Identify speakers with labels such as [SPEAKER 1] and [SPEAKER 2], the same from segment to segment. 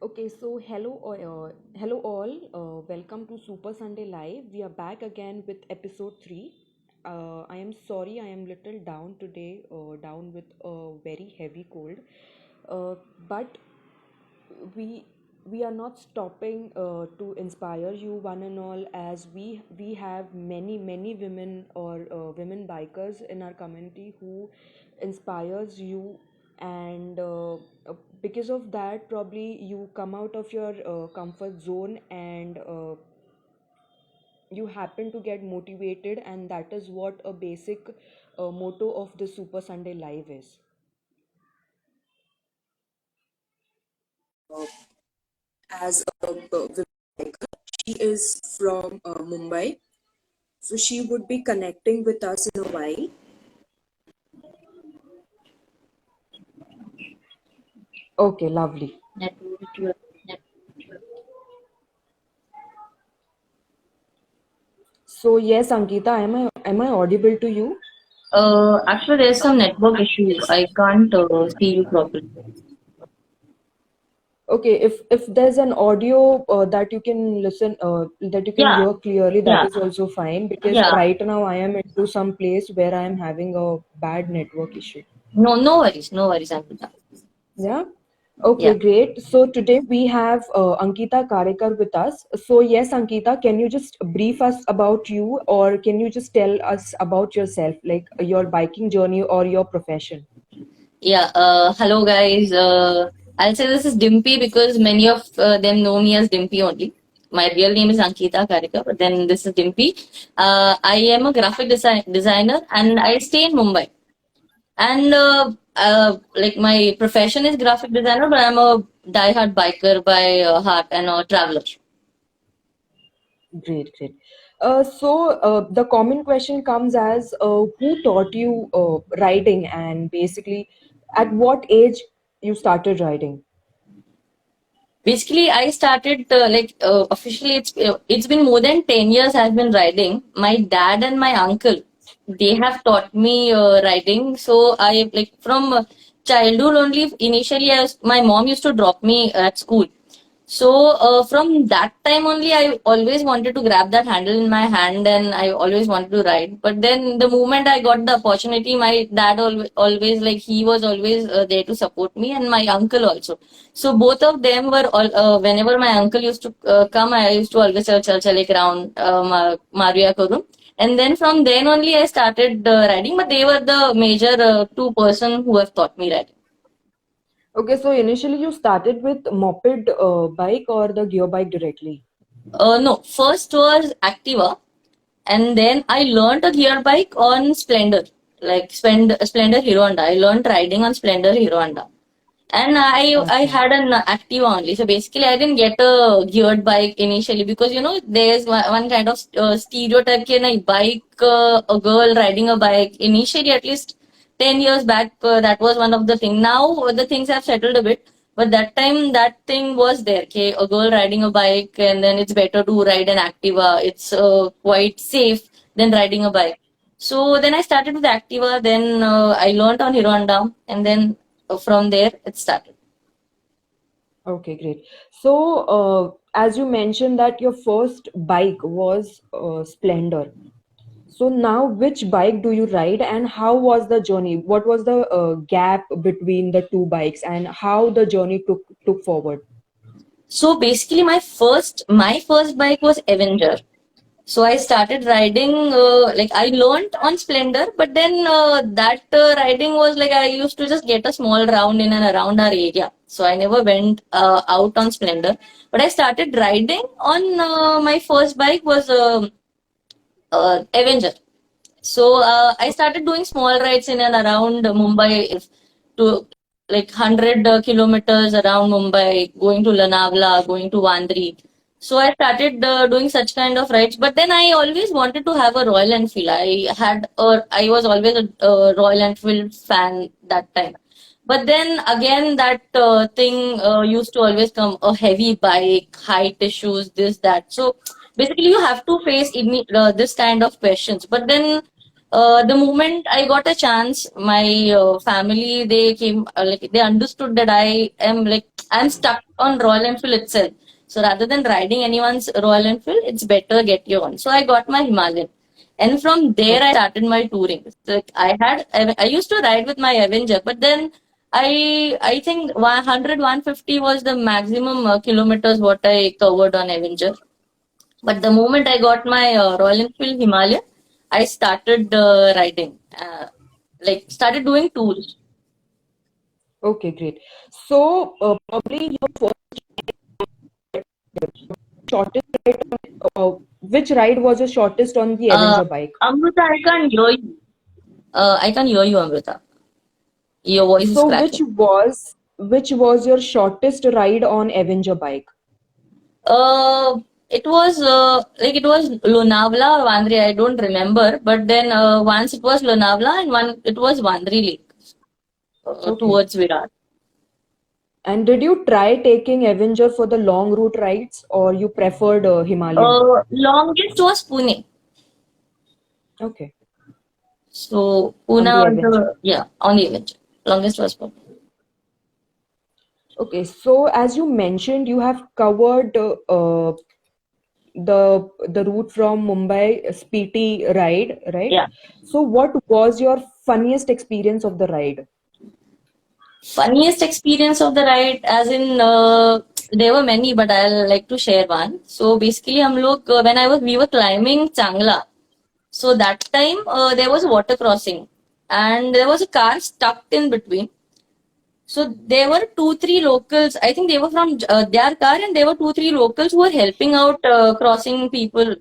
[SPEAKER 1] Okay, so hello all. Welcome to Super Sunday Live. We are back again with episode 3. I am sorry, I am little down today, down with a very heavy cold. But we we are not stopping to inspire you one and all, as we have many women or women bikers in our community who inspires you, and because of that probably you come out of your comfort zone, and you happen to get motivated, and that is what a basic motto of the Super Sunday Live is.
[SPEAKER 2] As a women biker. She is from Mumbai, so she would be connecting with us in a while.
[SPEAKER 1] Okay, lovely. So yes, Ankita, am I audible to you?
[SPEAKER 3] Actually, there's some network issue. I can't see you properly.
[SPEAKER 1] Okay, if there's an audio that you can listen, that you can
[SPEAKER 3] Yeah,
[SPEAKER 1] hear clearly, that
[SPEAKER 3] yeah,
[SPEAKER 1] is also fine, because
[SPEAKER 3] yeah.
[SPEAKER 1] right now I am into some place where I am having a bad network issue.
[SPEAKER 3] No, no worries, Ankita.
[SPEAKER 1] Yeah. Okay,
[SPEAKER 3] Yeah.
[SPEAKER 1] great. So today we have Ankita Karekar with us. So yes, Ankita, can you just brief us about you, or can you just tell us about yourself, like your biking journey or your profession?
[SPEAKER 3] Yeah. Hello, guys. I'll say this is Dimpy because many of them know me as Dimpy only. My real name is Ankita Karekar, but then this is Dimpy. I am a graphic designer and I stay in Mumbai. And like my profession is graphic designer, but I'm a diehard biker by heart and a traveler.
[SPEAKER 1] Great, great. So the common question comes as who taught you riding, and basically at what age you started riding?
[SPEAKER 3] Basically, I started officially. It's been more than 10 years. I've been riding. My dad and my uncle, they have taught me riding. So I like from childhood only. Initially, my mom used to drop me at school. So from that time only, I always wanted to grab that handle in my hand, and I always wanted to ride. But then the moment I got the opportunity, my dad always like he was always there to support me, and my uncle also. So both of them were all. Whenever my uncle used to come, I used to always say, "Chal chal ek round, Maruya karu." And then from then only, I started riding. But they were the major two-person who have taught me riding.
[SPEAKER 1] Okay, so initially you started with moped bike or the gear bike directly?
[SPEAKER 3] No, first was Activa, and then I learned a gear bike on Splendor, like Splendor Hero Honda. I learned riding on Splendor Hero Honda. And I
[SPEAKER 1] Okay.
[SPEAKER 3] had an Activa only. So basically, I didn't get a geared bike initially because there's one kind of stereotype in a bike, a girl riding a bike. Initially, at least 10 years back, that was one of the things. Now the things have settled a bit, but that time that thing was there. Okay, a girl riding a bike, and then it's better to ride an Activa. It's quite safe than riding a bike. So then I started with Activa. Then I learned on Hero Honda, and then from there it started.
[SPEAKER 1] Okay, great. So, as you mentioned that your first bike was Splendor. So now, which bike do you ride, and how was the journey? What was the gap between the two bikes, and how the journey took forward?
[SPEAKER 3] So basically, my first bike was Avenger. So I started riding, like I learned on Splendor, but then that riding was like I used to just get a small round in and around our area. So I never went out on Splendor, but I started riding on my first bike was Avenger. So I started doing small rides in and around Mumbai, to like 100 kilometers around Mumbai, going to Lonavala, going to Vandri. So I started doing such kind of rides. But then I always wanted to have a Royal Enfield. I was always a Royal Enfield fan that time. But then again, that thing used to always come a heavy bike, height issues, this, that. So basically, you have to face this kind of questions. But then The moment I got a chance, my family, they came, like they understood that I'm stuck on Royal Enfield itself. So rather than riding anyone's Royal Enfield, it's better get your own. So I got my Himalayan, and from there I
[SPEAKER 1] Okay.
[SPEAKER 3] started my touring. So like I used to ride with my Avenger, but then I think 100 150 was the maximum kilometers what I covered on Avenger. But the moment I got my Royal Enfield Himalaya, I started riding, like started doing tours.
[SPEAKER 1] Okay, great. So, probably your first shortest ride which ride was your shortest on the
[SPEAKER 3] Uh,
[SPEAKER 1] Avenger bike?
[SPEAKER 3] Amrita, I can't hear you. I can't hear you, Amrita. Your voice is
[SPEAKER 1] So,
[SPEAKER 3] cracking.
[SPEAKER 1] which was your shortest ride on Avenger bike?
[SPEAKER 3] It was it was Lonavala or Vandri, I don't remember. But then once it was Lonavala and one it was Vandri Lake
[SPEAKER 1] Okay.
[SPEAKER 3] towards Virat.
[SPEAKER 1] And did you try taking Avenger for the long route rides, or you preferred Himalayan?
[SPEAKER 3] Longest was Pune.
[SPEAKER 1] Okay,
[SPEAKER 3] So
[SPEAKER 1] on
[SPEAKER 3] Pune
[SPEAKER 1] the
[SPEAKER 3] on
[SPEAKER 1] Avenger.
[SPEAKER 3] the yeah on the Avenger. Longest was Pune.
[SPEAKER 1] Okay, so as you mentioned, you have covered the route from Mumbai Spiti ride, right?
[SPEAKER 3] Yeah.
[SPEAKER 1] So, what was your funniest experience of the ride?
[SPEAKER 3] Funniest experience of the ride, as in there were many, but I'll like to share one. So basically, when we were climbing Changla. So that time there was water crossing, and there was a car stuck in between. So there were two, three locals. I think they were from their car, and there were two, three locals who were helping out crossing people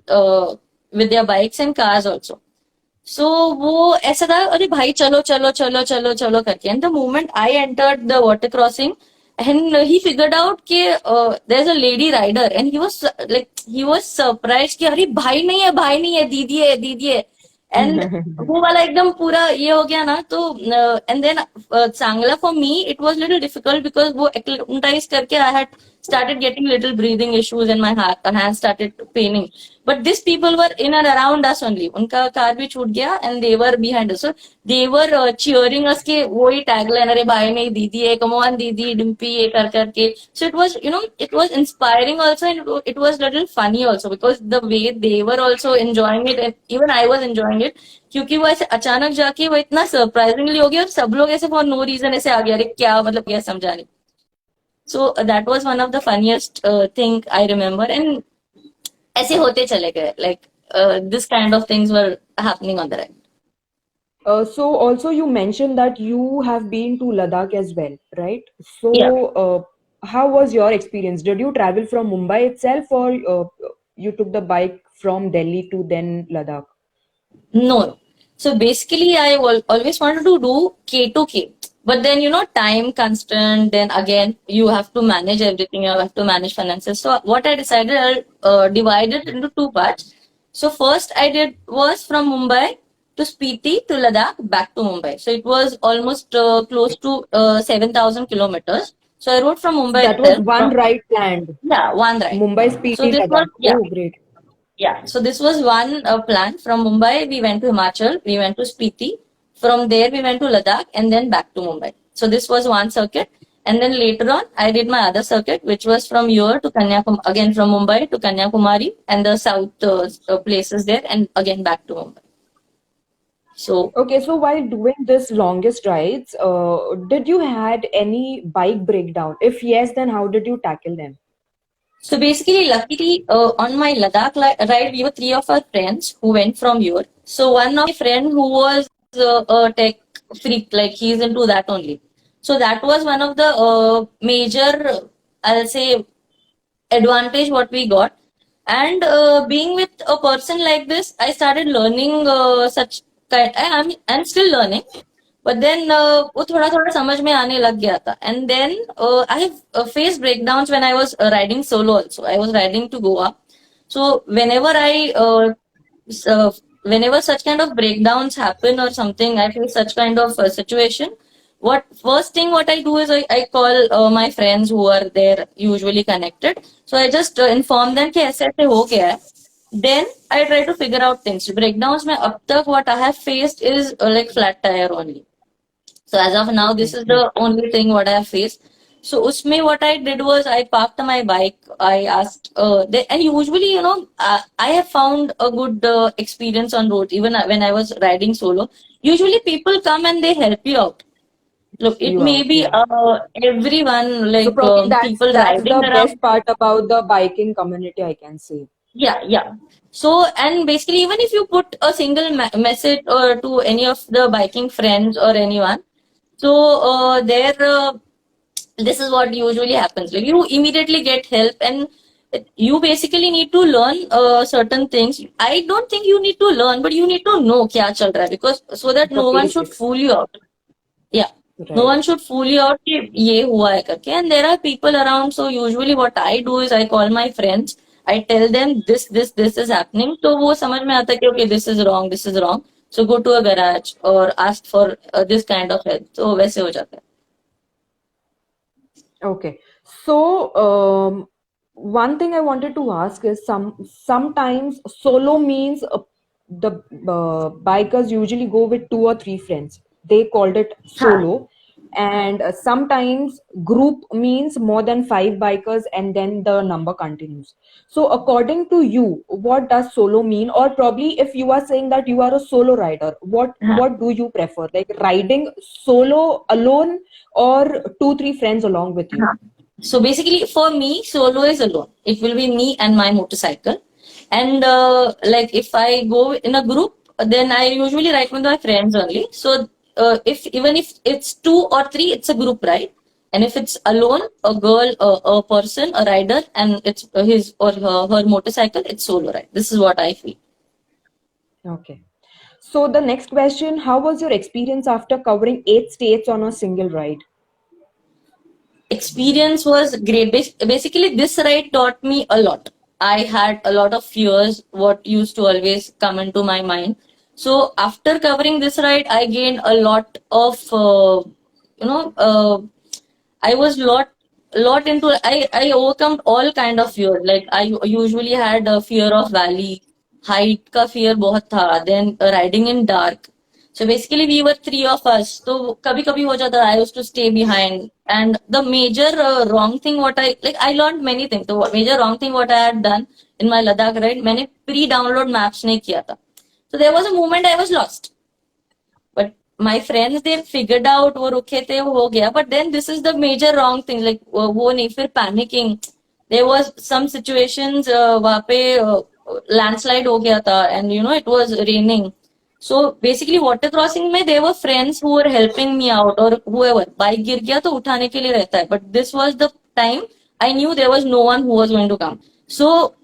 [SPEAKER 3] with their bikes and cars also. So वो ऐसा था अरे भाई चलो चलो चलो चलो चलो करके and the moment I entered the water crossing and he figured out कि there's a lady rider and he was surprised कि अरे भाई नहीं है दीदी है and वो वाला एकदम पूरा ये हो गया ना तो and then चांगला for me it was little difficult because वो acclimatize करके I had started getting little breathing issues and my heart and hands started paining. But these people were in and around us only. उनका car भी छूट गया and they were behind us. So they were cheering us के वो ही tagline अरे भाई नहीं दीदी है come on दीदी डिम्पी ये कर करके. So it was it was inspiring also and it was little funny also because the way they were also enjoying it and even I was enjoying it क्योंकि वो ऐसे अचानक जाके वो इतना सरप्राइजिंगली हो गया और सब लोग ऐसे फॉर नो रीजन ऐसे आ गया अरे क्या मतलब क्या समझा नहीं. So that was one of the funniest thing I remember and ऐसे होते चले गए like this kind of things were happening on the ride.
[SPEAKER 1] So also you mentioned that you have been to Ladakh as well, right?
[SPEAKER 3] Yeah.
[SPEAKER 1] So how was your experience? Did you travel from Mumbai itself, or you took the bike from Delhi to then Ladakh?
[SPEAKER 3] No. So basically, always wanted to do K to K. But then, time constant, then again, you have to manage everything, you have to manage finances. So what I decided, I'll divide it into two parts. So first I did was from Mumbai to Spiti to Ladakh back to Mumbai. So it was almost close to 7,000 kilometers. So I rode from
[SPEAKER 1] So
[SPEAKER 3] Mumbai
[SPEAKER 1] that was
[SPEAKER 3] itself.
[SPEAKER 1] one ride planned.
[SPEAKER 3] Yeah, one ride.
[SPEAKER 1] Mumbai,
[SPEAKER 3] So
[SPEAKER 1] Spiti,
[SPEAKER 3] this was,
[SPEAKER 1] Ladakh.
[SPEAKER 3] yeah,
[SPEAKER 1] Oh, great.
[SPEAKER 3] yeah, so this was one plan. From Mumbai, we went to Himachal, we went to Spiti. From there, we went to Ladakh and then back to Mumbai. So this was one circuit. And then later on, I did my other circuit, which was from here to Kanyakumari, again from Mumbai to Kanyakumari and the south places there, and again back to Mumbai. So
[SPEAKER 1] Okay, so while doing this longest rides, did you had any bike breakdown? If yes, then how did you tackle them?
[SPEAKER 3] So basically, luckily, on my Ladakh ride, we were three of our friends who went from here. So one of my friend who was a tech freak, like he's into that only. So that was one of the major, I'll say, advantage what we got. And being with a person like this, I started learning such kind. I'm still learning, but then वो थोड़ा थोड़ा समझ में आने लग गया था. And then I have faced breakdowns when I was riding solo also. I was riding to Goa. So whenever such kind of breakdowns happen or something, I face such kind of situation. What first thing what I do is I call my friends who are there usually connected. So I just inform them कि ऐसे ऐसे हो गया है. then I try to figure out things. Breakdowns mein ab tak what I have faced is like flat tire only. So as of now, this
[SPEAKER 1] Okay.
[SPEAKER 3] is the only thing what I have faced. So usme what I did was I parked my bike. I asked, and usually I have found a good experience on road. Even when I was riding solo, usually people come and they help you out. Look, it
[SPEAKER 1] You
[SPEAKER 3] may
[SPEAKER 1] out,
[SPEAKER 3] be
[SPEAKER 1] yeah.
[SPEAKER 3] everyone
[SPEAKER 1] So
[SPEAKER 3] like
[SPEAKER 1] probably
[SPEAKER 3] people
[SPEAKER 1] that's
[SPEAKER 3] riding
[SPEAKER 1] the
[SPEAKER 3] around.
[SPEAKER 1] best part about the biking community, I can say.
[SPEAKER 3] Yeah. So, and basically, even if you put a single message or to any of the biking friends or anyone, so there, this is what usually happens. Like you immediately get help, and you basically need to learn certain things. I don't think you need to learn, but you need to know kya chal raha hai, because so that
[SPEAKER 1] The
[SPEAKER 3] no one should
[SPEAKER 1] basics,
[SPEAKER 3] fool you out. Yeah. No
[SPEAKER 1] right?
[SPEAKER 3] one should fool you out कि ये हुआ है करके. And there are people around. So usually what I do is I call my friends. I tell them this is happening. तो वो समझ में आता है कि okay, this is wrong, this is wrong. So go to a garage or ask for this kind of help. तो वैसे हो जाता है.
[SPEAKER 1] Okay. So, one thing I wanted to ask is sometimes solo means the bikers usually go with two or three friends. They called it
[SPEAKER 3] हाँ.
[SPEAKER 1] solo. And sometimes group means more than five bikers, and then the number continues. So, according to you, what does solo mean? Or probably if you are saying that you are a solo rider,
[SPEAKER 3] हाँ.
[SPEAKER 1] what do you prefer? Like riding solo alone or two, three friends along with you?
[SPEAKER 3] हाँ. So basically, for me, solo is alone. It will be me and my motorcycle. And like if I go in a group, then I usually ride with my friends only. So if even if it's two or three, it's a group ride. And if it's alone, a girl, a person, a rider, and it's his or her motorcycle, it's solo ride. This is what I feel.
[SPEAKER 1] Okay. So the next question, how was your experience after covering 8 states on a single ride?
[SPEAKER 3] Experience was great. Basically, this ride taught me a lot. I had a lot of fears, what used to always come into my mind. So after covering this ride, I gained a lot of, you know, I was lot into. I overcome all kind of fear. Like I usually had a fear of valley, height का fear बहुत था. Then riding in dark. So basically we were three of us. So कभी कभी हो जाता. I used to stay behind. And the major wrong thing what I learned many things. The major wrong thing what I had done in my Ladakh ride, मैंने pre-download maps नहीं किया था. So there was a moment I was lost. But my friends they figured out वो रुके थे वो हो गया. But then this is the major wrong thing. Like वो नहीं फिर panicking. There was some situations वहाँ पे landslide हो गया था and it was raining. So basically water crossing में there were friends who were helping me out or whoever. Bike गिर गया तो उठाने के लिए रहता है. But this was the time I knew there was no one who was going to come. So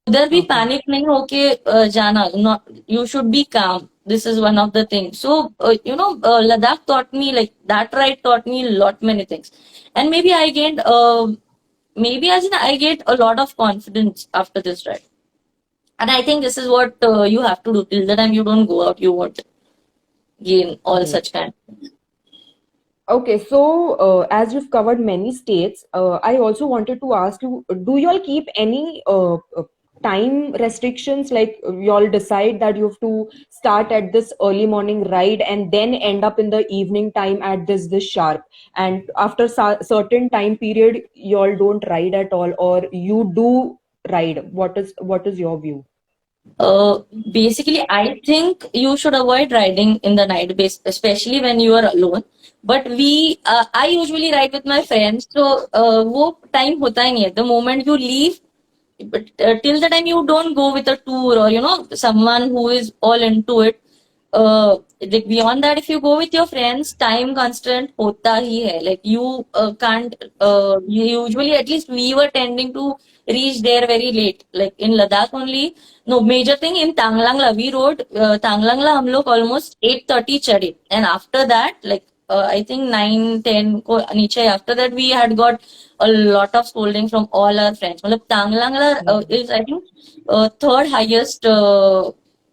[SPEAKER 3] उधर भी
[SPEAKER 1] Okay.
[SPEAKER 3] पैनिक नहीं होके जाना. Not you should be calm. This is one of the things. So Ladakh taught me like that ride taught me a lot many things, and maybe I gained maybe as in I get a lot of confidence after this ride. And I think this is what you have to do. Till the time you don't go out, you won't gain all
[SPEAKER 1] Great.
[SPEAKER 3] such kind.
[SPEAKER 1] Okay, so as you've covered many states, I also wanted to ask you, do you all keep any time restrictions? Like you all decide that you have to start at this early morning ride and then end up in the evening time at this sharp, and after certain time period, you all don't ride at all, or you do ride. What is your view?
[SPEAKER 3] Uh, Basically, I think you should avoid riding in the night, especially when you are alone. But I usually ride with my friends, so वो time होता ही नहीं है. The moment you leave, but till the time you don't go with a tour or someone who is all into it, like beyond that, if you go with your friends, time constant hota hi hai. Like you can't usually, at least we were tending to reach there very late. Like in Ladakh only, no major thing in Tanglangla we rode Tanglangla हम लोग almost 8:30 चढ़े, and after that like I think 9-10 को नीचे. After that we had got a lot of scolding from all our friends. मतलब Tanglangla is I think third highest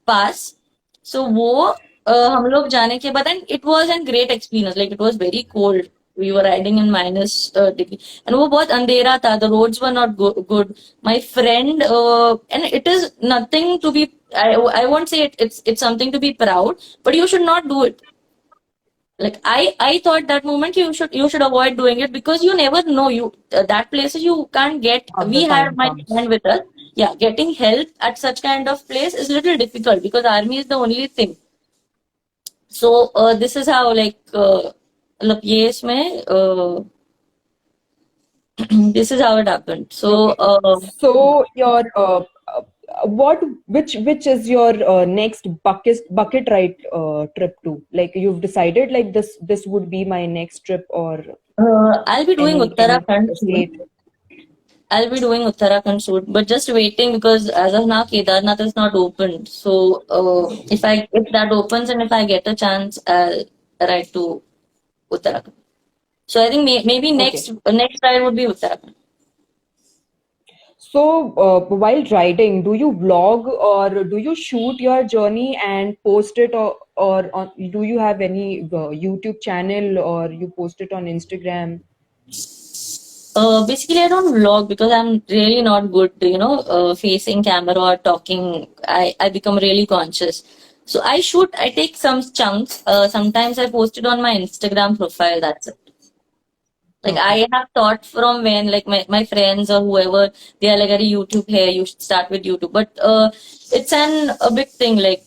[SPEAKER 3] pass. So वो हम लोग जाने के बाद, and it was a great experience. Like it was very cold. we were riding in minus degree, and वो बहुत अंधेरा था. The roads were not good. My friend, and it is nothing to be. I won't say it's something to be proud, but you should not do it. Like I thought that moment you should avoid doing it, because you never know, you that places you can't get.
[SPEAKER 1] How the
[SPEAKER 3] We had
[SPEAKER 1] time
[SPEAKER 3] my
[SPEAKER 1] comes.
[SPEAKER 3] friend with us. Yeah, getting help at such kind of place is little difficult, because army is the only thing. So this is how, like, मतलब ये इसमें this is how it happened. So
[SPEAKER 1] Okay. So your what which is your next bucket ride trip to? Like you've decided like this would be my next trip, or
[SPEAKER 3] I'll be doing
[SPEAKER 1] any
[SPEAKER 3] Uttarakhand soon.
[SPEAKER 1] state?
[SPEAKER 3] I'll be doing Uttarakhand soon, but just waiting, because as of now Kedarnath is not open. So if that opens and if I get a chance, I'll ride to Uttarakhand. So I think maybe
[SPEAKER 1] Okay.
[SPEAKER 3] next ride would be Uttarakhand.
[SPEAKER 1] So while riding, do you vlog or do you shoot your journey and post it, or do you have any YouTube channel or you post it on Instagram?
[SPEAKER 3] Basically, I don't vlog because I'm really not good, facing camera or talking. I become really conscious. So I take some chunks. Sometimes I post it on my Instagram profile. That's it. Like
[SPEAKER 1] Okay.
[SPEAKER 3] I have thought from when, like my friends or whoever, they are like, "Are YouTube here? You should start with YouTube." But it's a big thing. Like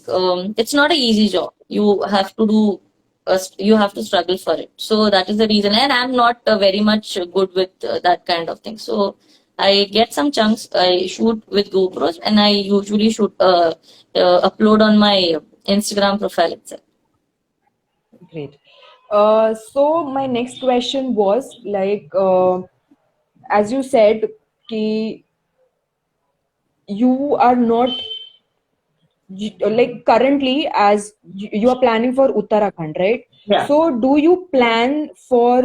[SPEAKER 3] it's not an easy job. You have to struggle for it. So that is the reason. And I'm not very much good with that kind of thing. So I get some chunks. I shoot with GoPros, and I usually shoot upload on my Instagram profile itself.
[SPEAKER 1] Great. So my next question was like, as you said, ki you are not like currently as you are planning for Uttarakhand, right?
[SPEAKER 3] Yeah.
[SPEAKER 1] So do you plan for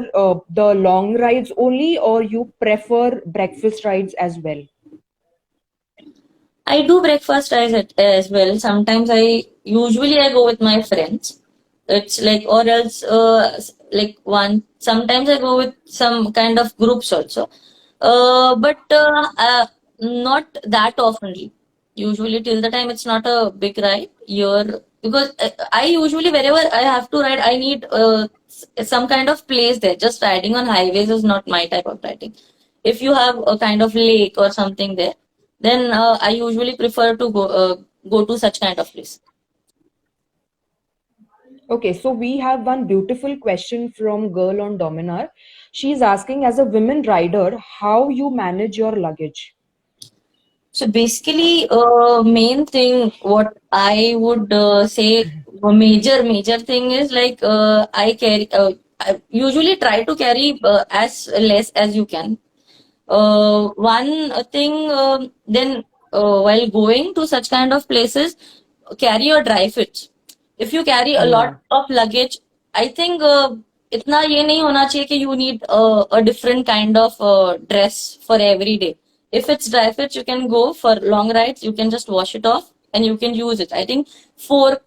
[SPEAKER 1] the long rides only, or you prefer breakfast rides as well?
[SPEAKER 3] I do breakfast as well. Sometimes usually I go with my friends. It's like, or else, like sometimes I go with some kind of groups also. But not that oftenly. Usually till the time it's not a big ride here, because I usually, wherever I have to ride, I need some kind of place there. Just riding on highways is not my type of riding. If you have a kind of lake or something there, then I usually prefer to go to such kind of place.
[SPEAKER 1] Okay, so we have one beautiful question from girl on Dominar. She's asking, as a women rider, how you manage your luggage.
[SPEAKER 3] So basically, main thing what I would say, a major thing is, like, I usually try to carry as less as you can. One thing, then while going to such kind of places, carry your dry fits. If you carry a lot
[SPEAKER 1] Yeah.
[SPEAKER 3] of luggage, I think इतना ये नहीं होना चाहिए कि you need a different kind of dress for every day. If it's dry fits, you can go for long rides. You can just wash it off and you can use it. I think for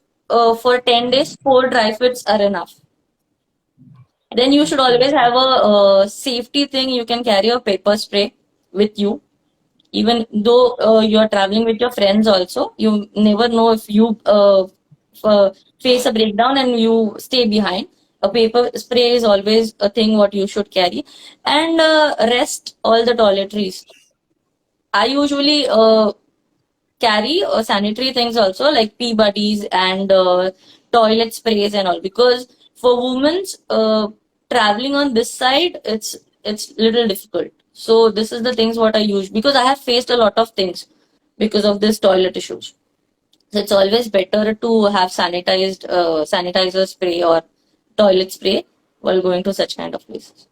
[SPEAKER 3] 10 days, 4 dry fits are enough. Then you should always have a safety thing. You can carry a paper spray with you. Even though you are traveling with your friends also, you never know if you face a breakdown and you stay behind. A paper spray is always a thing what you should carry. And rest all the toiletries. I usually carry sanitary things also, like pee buddies and toilet sprays and all, because for women traveling on this side, it's little difficult. So this is the things what I use, because I have faced a lot of things because of this toilet issues. So it's always better to have sanitizer spray or toilet spray while going to such kind of places.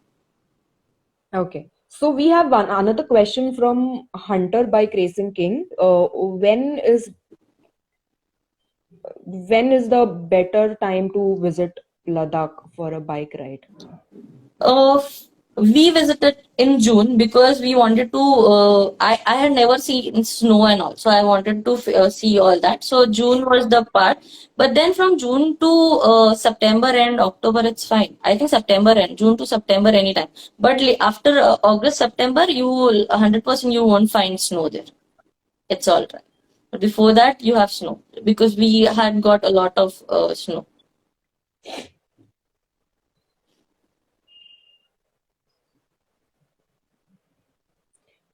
[SPEAKER 1] Okay. So we have another question from Hunter by Grayson King. When is the better time to visit Ladakh for a bike ride?
[SPEAKER 3] Uh, we visited in June because we wanted to. I had never seen snow and all, so I wanted to see all that. So June was the part, but then from June to September and October, it's fine. I think September and June to September anytime. But after August, September, you will 100% you won't find snow there. It's all right. But before that, you have snow because we had got a lot of snow.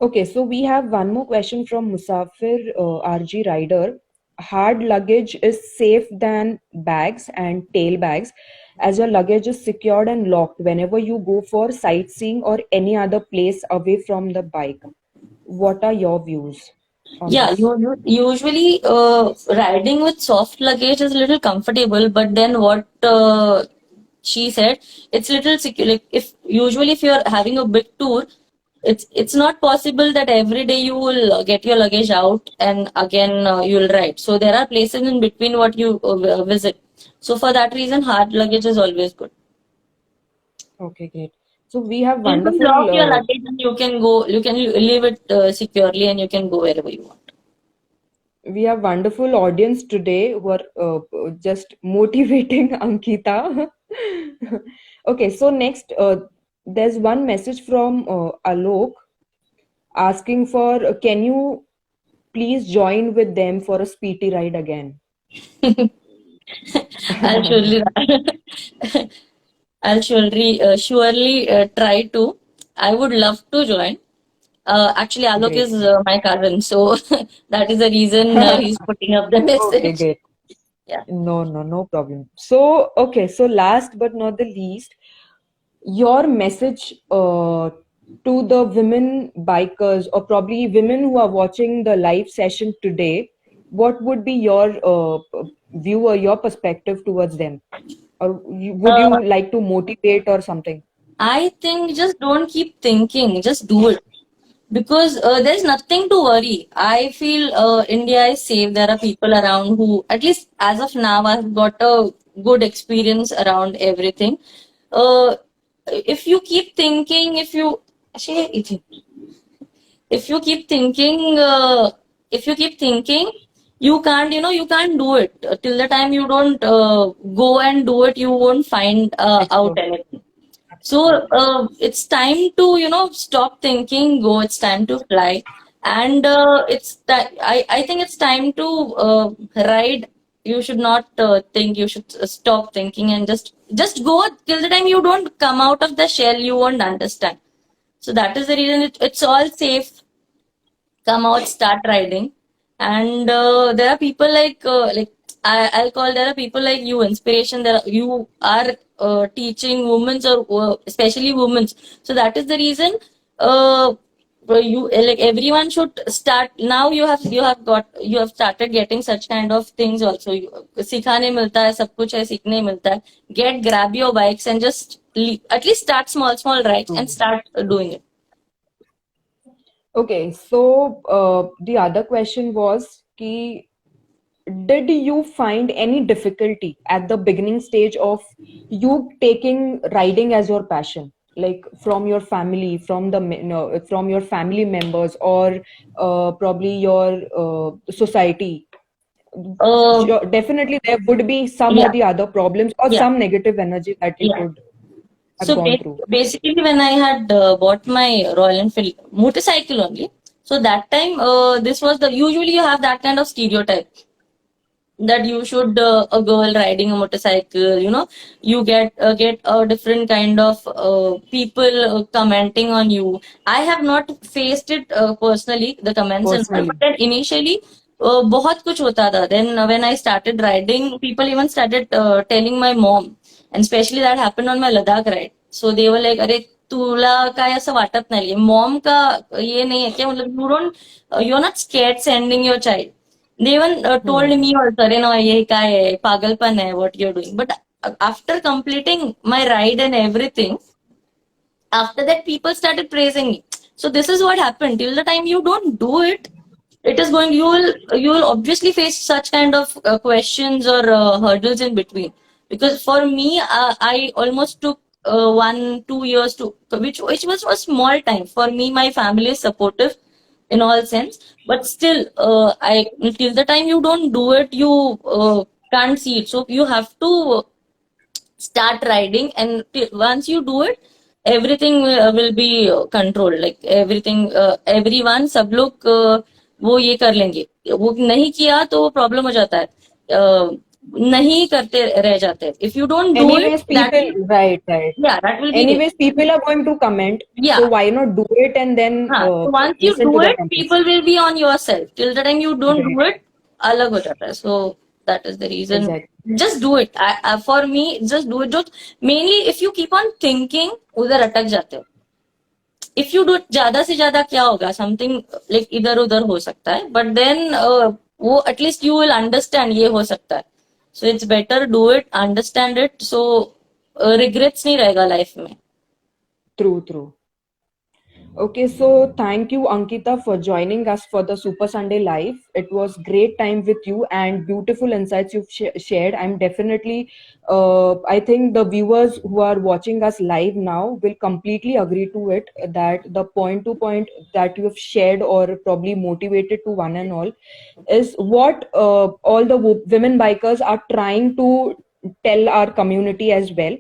[SPEAKER 1] Okay, so we have one more question from Musafir RG Rider. Hard luggage is safe than bags and tail bags, as your luggage is secured and locked whenever you go for sightseeing or any other place away from the bike. What are your views on
[SPEAKER 3] Yeah,
[SPEAKER 1] this?
[SPEAKER 3] usually riding with soft luggage is a little comfortable, but then what she said, it's little secure. Like if you're having a big tour, it's not possible that every day you will get your luggage out and again you'll ride. So there are places in between what you visit. So for that reason, hard luggage is always good.
[SPEAKER 1] Okay, great. So we have
[SPEAKER 3] You can
[SPEAKER 1] wonderful
[SPEAKER 3] lock your luggage and you can go. You can leave it securely and you can go wherever you want.
[SPEAKER 1] we have wonderful audience today who are just motivating Ankita. Okay, so next, there's one message from Alok asking for can you please join with them for a speedy ride again?
[SPEAKER 3] I'll surely, I'll surely try to. I would love to join. Actually, Alok
[SPEAKER 1] Great.
[SPEAKER 3] is my cousin, so that is the reason he's putting up the
[SPEAKER 1] Okay,
[SPEAKER 3] message.
[SPEAKER 1] great.
[SPEAKER 3] Yeah.
[SPEAKER 1] No problem. So, okay, so last but not the least, your message to the women bikers or probably women who are watching the live session today, what would be your view or your perspective towards them? Or would
[SPEAKER 3] Uh,
[SPEAKER 1] you like to motivate or something?
[SPEAKER 3] I think just don't keep thinking, just do it. Because there's nothing to worry. I feel India is safe. There are people around who, at least as of now, I've got a good experience around everything. Uh, if you keep thinking, if you keep thinking, you can't, you can't do it. Till the time you don't go and do it, you won't find out
[SPEAKER 1] Explore.
[SPEAKER 3] anything. So
[SPEAKER 1] Absolutely.
[SPEAKER 3] it's time to, stop thinking, go. It's time to fly, and I think it's time to ride. You should not think. You should stop thinking and just go till the time you don't come out of the shell. You won't understand. So that is the reason it's all safe. Come out, start riding, and there are people I'll call there are people like you, inspiration. You are teaching women or especially women. So that is the reason you like everyone should start now. You have started getting such kind of things also. सिखाने मिलता है सब कुछ है सीखने मिलता है. Grab your bikes and just at least start small rides and start doing it.
[SPEAKER 1] Okay, so the other question was ki, did you find any difficulty at the beginning stage of you taking riding as your passion, like from your family, from the no, from your family members, or probably your society?
[SPEAKER 3] Uh,
[SPEAKER 1] Sure, definitely there would be some or
[SPEAKER 3] yeah,
[SPEAKER 1] the other problems or
[SPEAKER 3] yeah,
[SPEAKER 1] some negative energy that you
[SPEAKER 3] yeah.
[SPEAKER 1] could have
[SPEAKER 3] So
[SPEAKER 1] gone through.
[SPEAKER 3] basically, when I had bought my Royal Enfield motorcycle only, so that time this was the usually you have that kind of stereotype that you should a girl riding a motorcycle, you get a different kind of people commenting on you. I have not faced it personally, the comments and all, but
[SPEAKER 1] Personally.
[SPEAKER 3] then initially बहुत कुछ होता था. Then when I started riding, people even started telling my mom, and especially that happened on my Ladakh ride. So they were like, अरे तुला काय असं वाटत नाही, मॉम का ये नहीं है क्या, मतलब you're not scared sending your child. They even told
[SPEAKER 1] Hmm.
[SPEAKER 3] me also, अरे no, ये काय है, पागलपन है, what you're doing. But after completing my ride and everything, after that people started praising me. So this is what happened. Till the time you don't do it, it is going. You will obviously face such kind of questions or hurdles in between. Because for me, I almost took 1 2 years to which was a small time for me. My family is supportive in all sense, but still, I till the time you don't do it, you can't see it. So you have to start riding, and once you do it, everything will be controlled. Like everything, everyone, सब लोग वो ये कर लेंगे. वो नहीं किया तो वो प्रॉब्लम हो जाता है. नहीं करते रह जाते. If you don't do it,
[SPEAKER 1] Anyways,
[SPEAKER 3] that
[SPEAKER 1] people,
[SPEAKER 3] will,
[SPEAKER 1] right, right.
[SPEAKER 3] yeah, that will be there.
[SPEAKER 1] Anyways, people are going to comment.
[SPEAKER 3] Yeah.
[SPEAKER 1] So why not do it and then
[SPEAKER 3] So once you
[SPEAKER 1] listen
[SPEAKER 3] do
[SPEAKER 1] to the
[SPEAKER 3] it,
[SPEAKER 1] comments?
[SPEAKER 3] people will be on your side. Till the time you don't
[SPEAKER 1] Right.
[SPEAKER 3] do it, अलग हो जाता है. So that is the reason.
[SPEAKER 1] Exactly.
[SPEAKER 3] Just do it. For me, just do it. Just mainly if you keep on thinking, उधर अटक जाते हो. If you do it, ज्यादा से ज्यादा क्या होगा? Something like इधर उधर हो सकता है. But then वो at least you will understand ये हो सकता है. So it's better do it, understand it. So regrets नहीं रहेगा life में.
[SPEAKER 1] True, true. Okay, so thank you, Ankita, for joining us for the Super Sunday Live. It was great time with you and beautiful insights you've shared. I'm definitely, I think the viewers who are watching us live now will completely agree to it that the point to point that you have shared or probably motivated to one and all is what all the women bikers are trying to tell our community as well.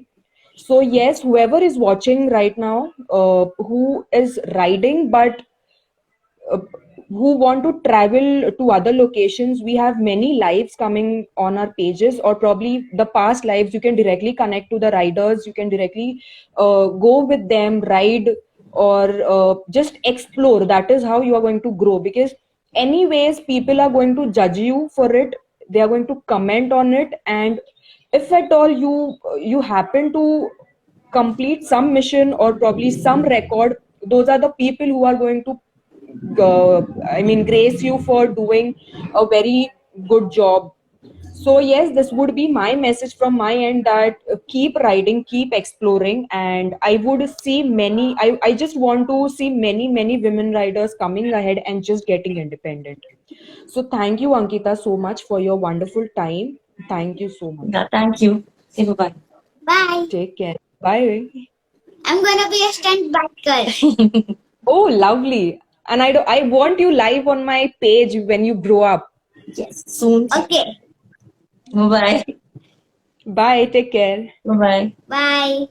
[SPEAKER 1] So yes, whoever is watching right now, who is riding but uh, who want to travel to other locations, we have many lives coming on our pages, or probably the past lives. You can directly connect to the riders. You can directly go with them, ride, or just explore. That is how you are going to grow. Because anyways, people are going to judge you for it. They are going to comment on it, and if at all you happen to complete some mission or probably some record, those are the people who are going to grace you for doing a very good job. So yes, this would be my message from my end, that keep riding, keep exploring, and I would see many, I just want to see many women riders coming ahead and just getting independent. So thank you, Ankita, so much for your wonderful time. Thank you so much.
[SPEAKER 3] Yeah, thank you. Say bye.
[SPEAKER 4] Bye.
[SPEAKER 1] Take care. Bye.
[SPEAKER 4] I'm gonna be a stunt biker.
[SPEAKER 1] Oh, lovely. And I want you live on my page when you grow up.
[SPEAKER 3] Yes, soon.
[SPEAKER 4] Okay.
[SPEAKER 3] Bye.
[SPEAKER 1] Bye. Take care.
[SPEAKER 3] Bye.
[SPEAKER 4] Bye.